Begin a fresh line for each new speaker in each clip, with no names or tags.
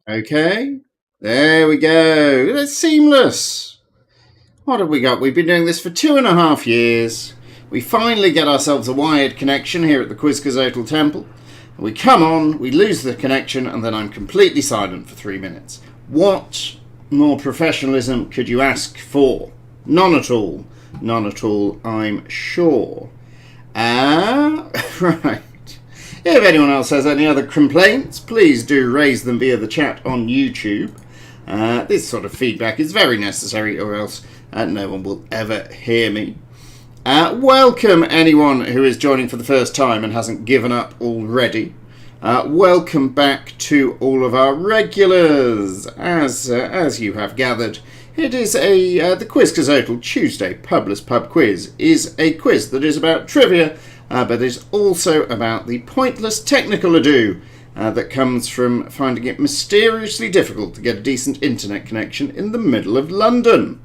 Okay. There we go. That's seamless. What have we got? We've been doing this for 2.5 years. We finally get ourselves a wired connection here at the Quizcazoatl Temple. We come on, we lose the connection, and then I'm completely silent for 3 minutes. What more professionalism could you ask for? None at all. None at all, I'm sure. Right. If anyone else has any other complaints, please do raise them via the chat on YouTube. This sort of feedback is very necessary, or else no one will ever hear me. Welcome anyone who is joining for the first time and hasn't given up already. Welcome back to all of our regulars. As you have gathered, it is the Quizcazoatl Tuesday Publess Pub Quiz is a quiz that is about trivia, but is also about the pointless technical ado that comes from finding it mysteriously difficult to get a decent internet connection in the middle of London.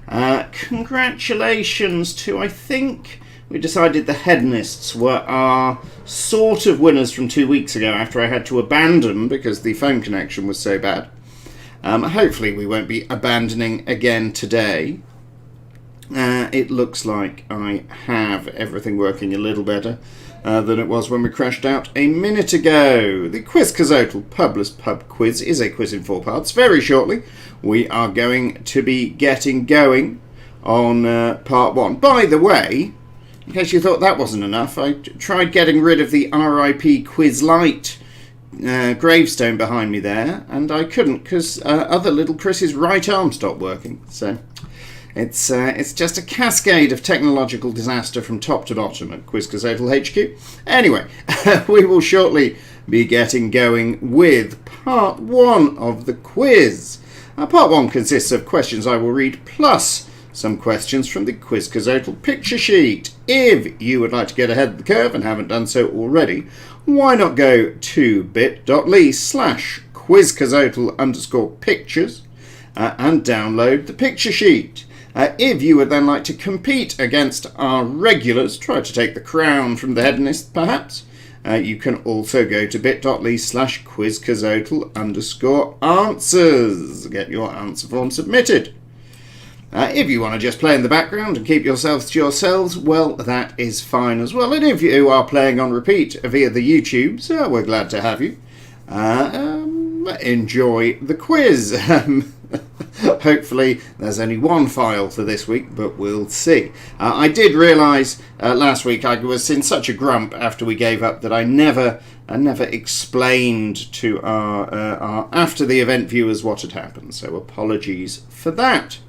Congratulations to, I think, we decided the hedonists were our sort of winners from 2 weeks ago after I had to abandon because the phone connection was so bad. Hopefully we won't be abandoning again today. It looks like I have everything working a little better than it was when we crashed out a minute ago. The Quizcazoatl Publess Pub Quiz is a quiz in 4 parts. Very shortly, we are going to be getting going on part 1. By the way, in case you thought that wasn't enough, I tried getting rid of the RIP Quiz Light gravestone behind me there, and I couldn't because other little Chris's right arm stopped working. So it's just a cascade of technological disaster from top to bottom at Quizcazoatl HQ. Anyway, we will shortly be getting going with part 1 of the quiz. Part 1 consists of questions I will read plus some questions from the Quizcazoatl picture sheet. If you would like to get ahead of the curve and haven't done so already, why not go to bit.ly/Quizcazoatl_pictures and download the picture sheet. If you would then like to compete against our regulars, try to take the crown from the hedonist perhaps, you can also go to bit.ly/Quizcazoatl_answers. Get your answer form submitted. If you want to just play in the background and keep yourselves to yourselves, well, that is fine as well. And if you are playing on repeat via the YouTube, so we're glad to have you. Enjoy the quiz. Hopefully there's only one file for this week, but we'll see. I did realise last week I was in such a grump after we gave up that I never explained to our after the event viewers what had happened, so apologies for that.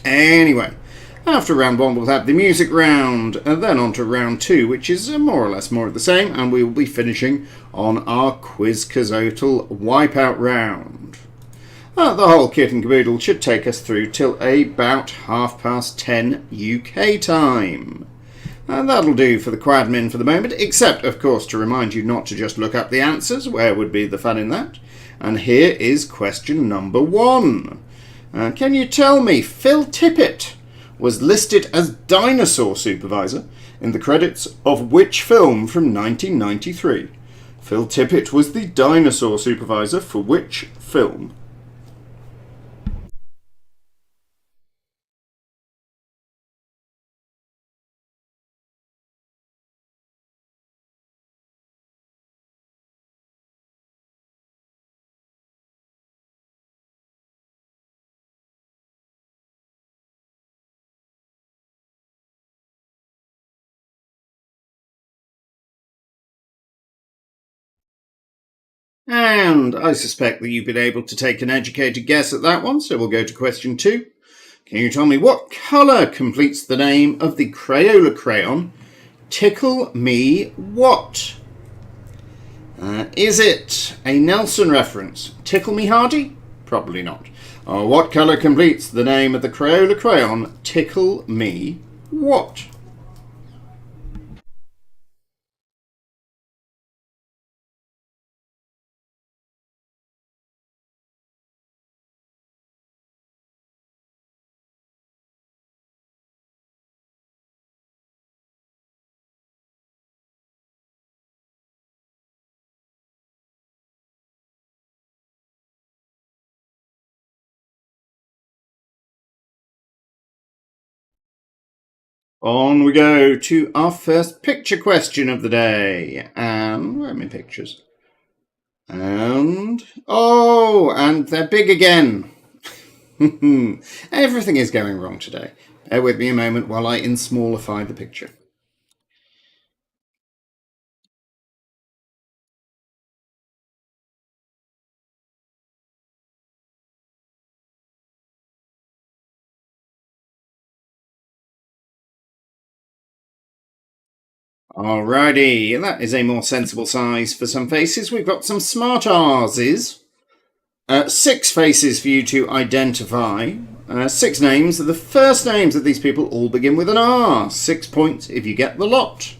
Anyway, after round 1 we'll have the music round, and then on to round 2, which is more or less more of the same, and we will be finishing on our Quizcazoatl wipeout round. The whole kit and caboodle should take us through till about 10:30 UK time. And that'll do for the Quadmin for the moment, except, of course, to remind you not to just look up the answers. Where would be the fun in that? And here is question number 1. Can you tell me Phil Tippett was listed as dinosaur supervisor in the credits of which film from 1993? Phil Tippett was the dinosaur supervisor for which film? And I suspect that you've been able to take an educated guess at that one, so we'll go to question 2. Can you tell me what colour completes the name of the Crayola crayon Tickle Me What? Is it a Nelson reference? Tickle Me Hardy? Probably not. What colour completes the name of the Crayola crayon Tickle Me What? On we go to our first picture question of the day. And where are my pictures? And and they're big again. Everything is going wrong today. Bear with me a moment while I insmallify the picture. Alrighty, that is a more sensible size for some faces. We've got some smart R's. 6 faces for you to identify. 6 names. The first names of these people all begin with an R. 6 points if you get the lot.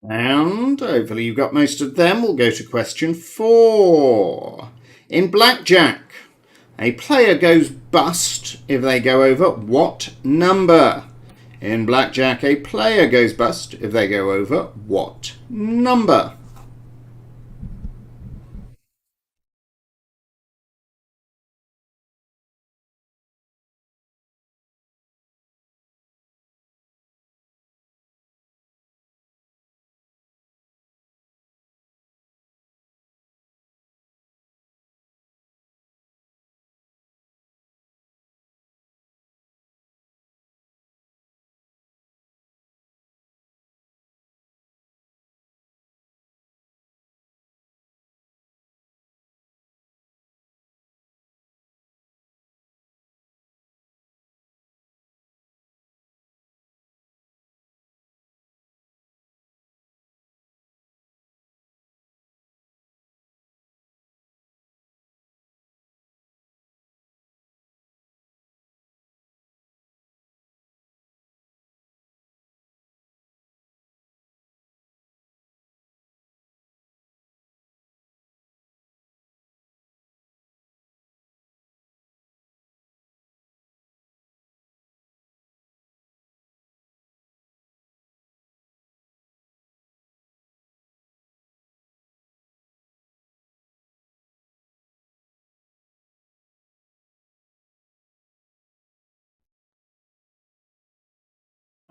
And hopefully you've got most of them. We'll go to question 4. In blackjack, a player goes bust if they go over what number? In blackjack, a player goes bust if they go over what number?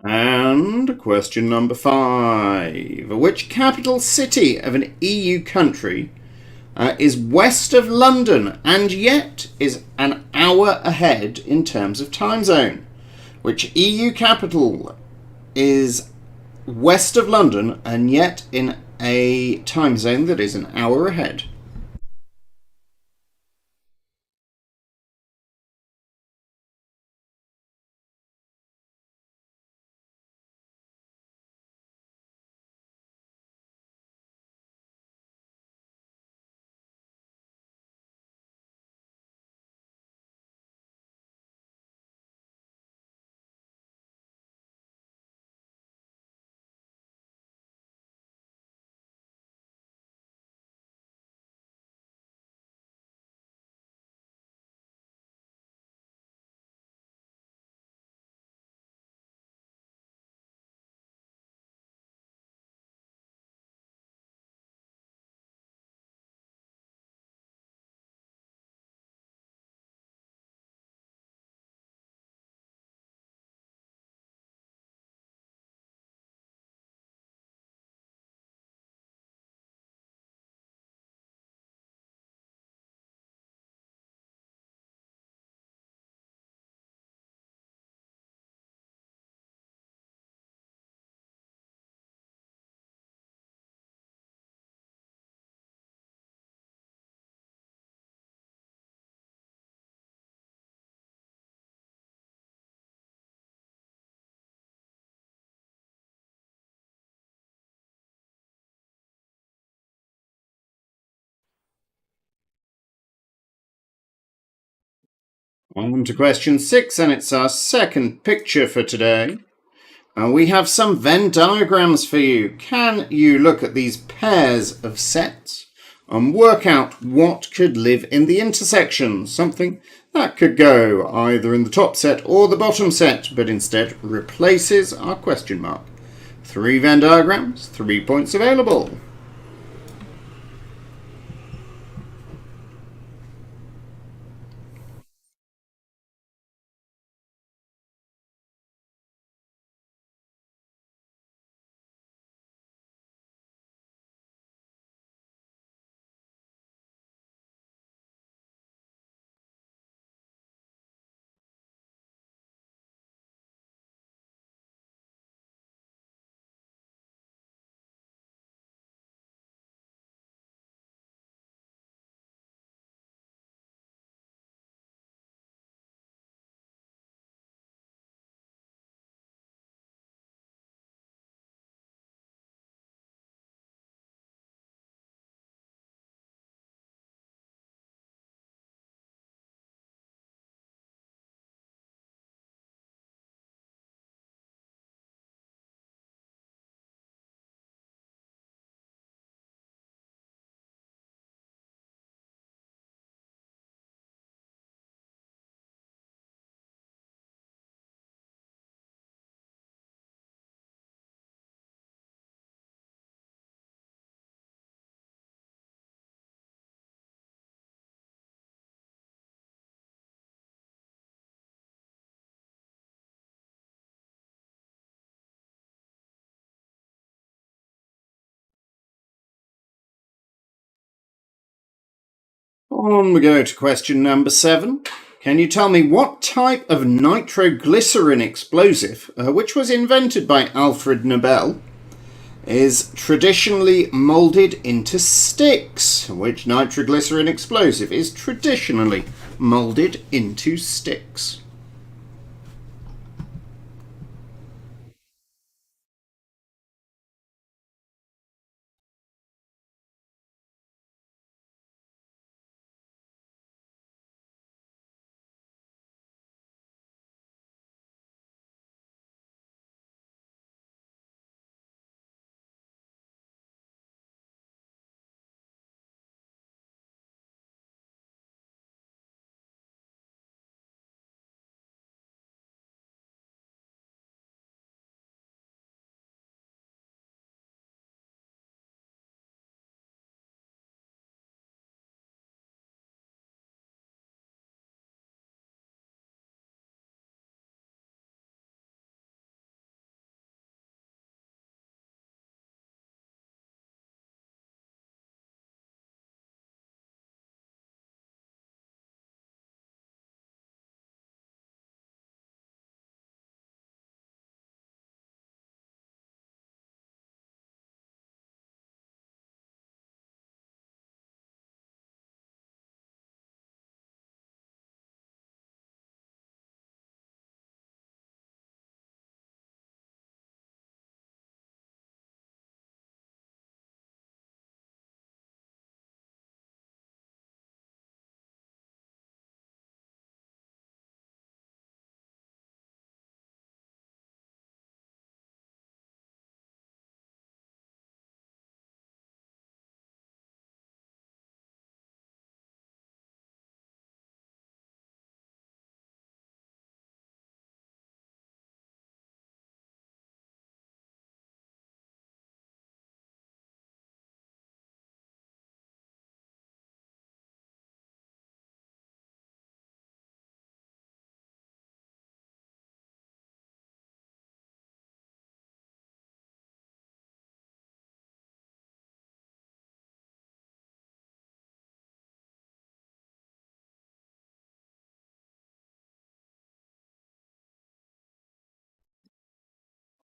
And question number 5. Which capital city of an EU country is west of London and yet is an hour ahead in terms of time zone? Which EU capital is west of London and yet in a time zone that is an hour ahead? On to question 6, and it's our second picture for today. We have some Venn diagrams for you. Can you look at these pairs of sets and work out what could live in the intersection? Something that could go either in the top set or the bottom set, but instead replaces our question mark. 3 Venn diagrams, 3 points available. On we go to question number 7. Can you tell me what type of nitroglycerin explosive, which was invented by Alfred Nobel, is traditionally moulded into sticks? Which nitroglycerin explosive is traditionally moulded into sticks?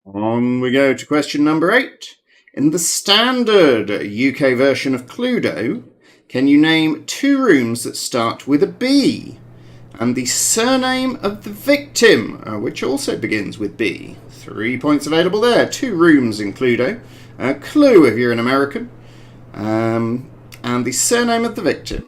On we go to question number 8. In the standard UK version of Cluedo, can you name 2 rooms that start with a B? And the surname of the victim, which also begins with B. 3 points available there. 2 rooms in Cluedo. Clue if you're an American. And the surname of the victim.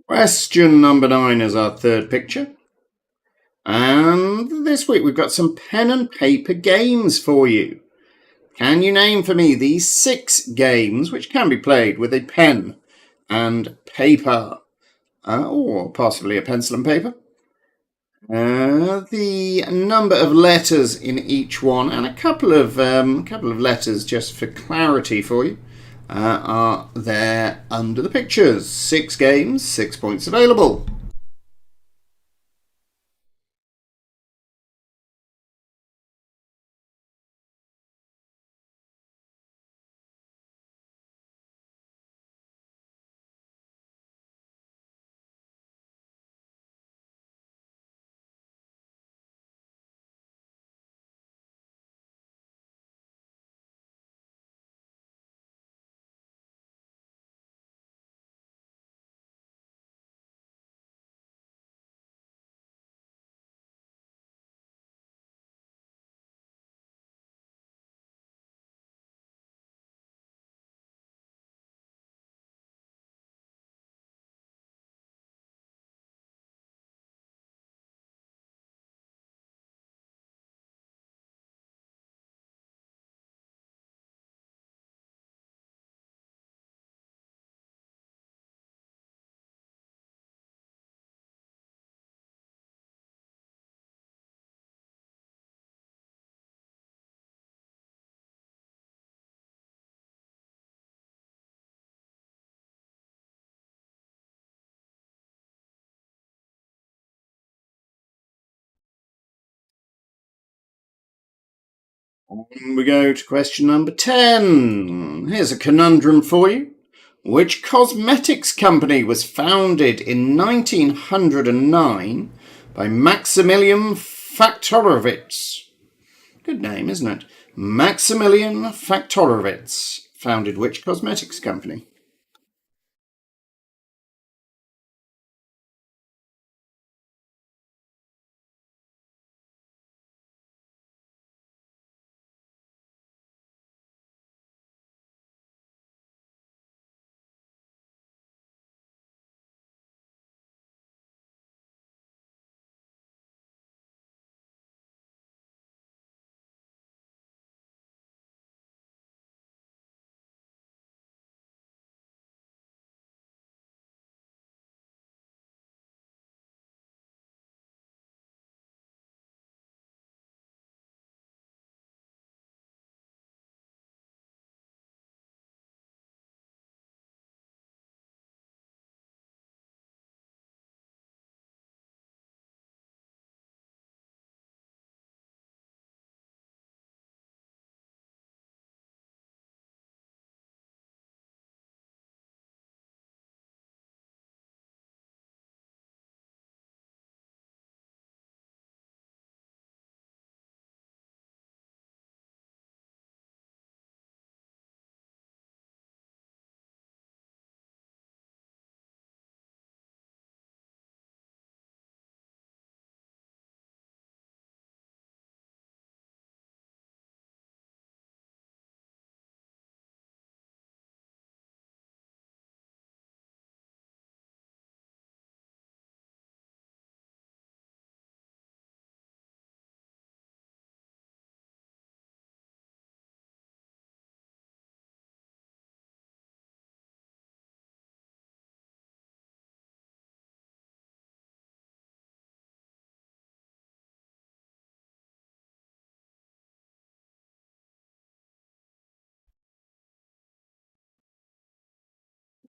Question number 9 is our third picture. And this week we've got some pen and paper games for you. Can you name for me these 6 games which can be played with a pen and paper? Or possibly a pencil and paper? The number of letters in each one, and a couple of letters just for clarity for you, are there under the pictures. 6 games, 6 points available. On we go to question number 10. Here's a conundrum for you. Which cosmetics company was founded in 1909 by Maximilian Faktorowicz? Good name, isn't it? Maximilian Faktorowicz founded which cosmetics company?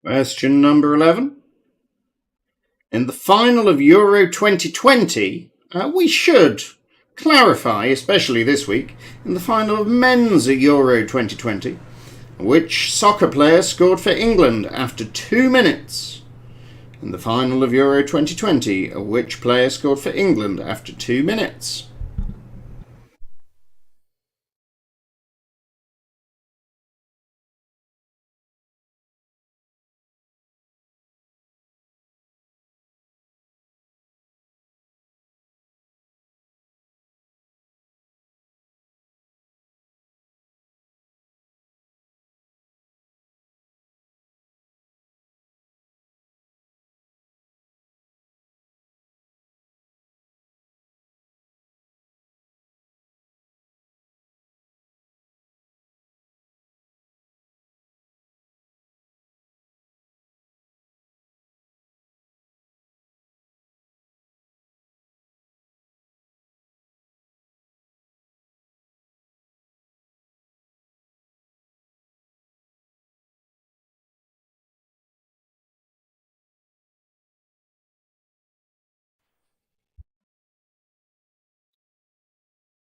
Question number 11. In the final of Euro 2020, we should clarify, especially this week, in the final of men's Euro 2020, which soccer player scored for England after 2 minutes? In the final of Euro 2020, which player scored for England after 2 minutes?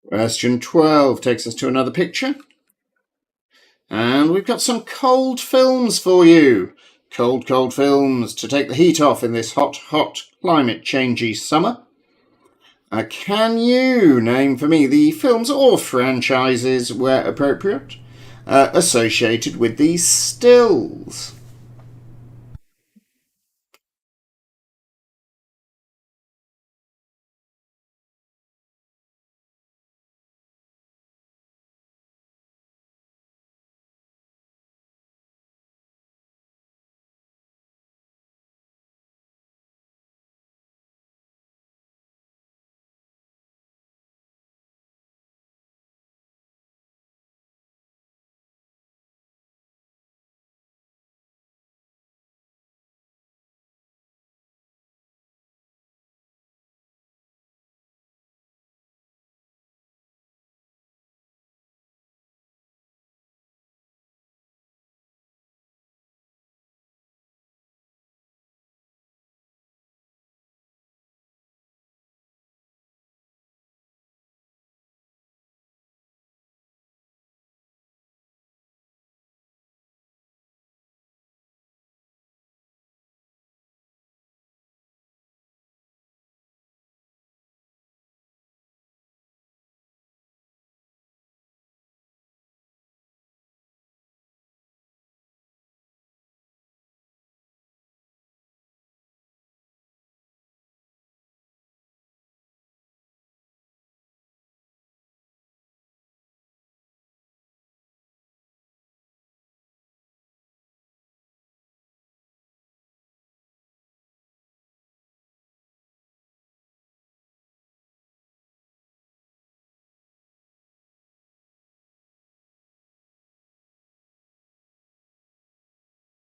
Question 12 takes us to another picture. And we've got some cold films for you. Cold films to take the heat off in this hot, climate-changey summer. Can you name for me the films or franchises, where appropriate, associated with these stills?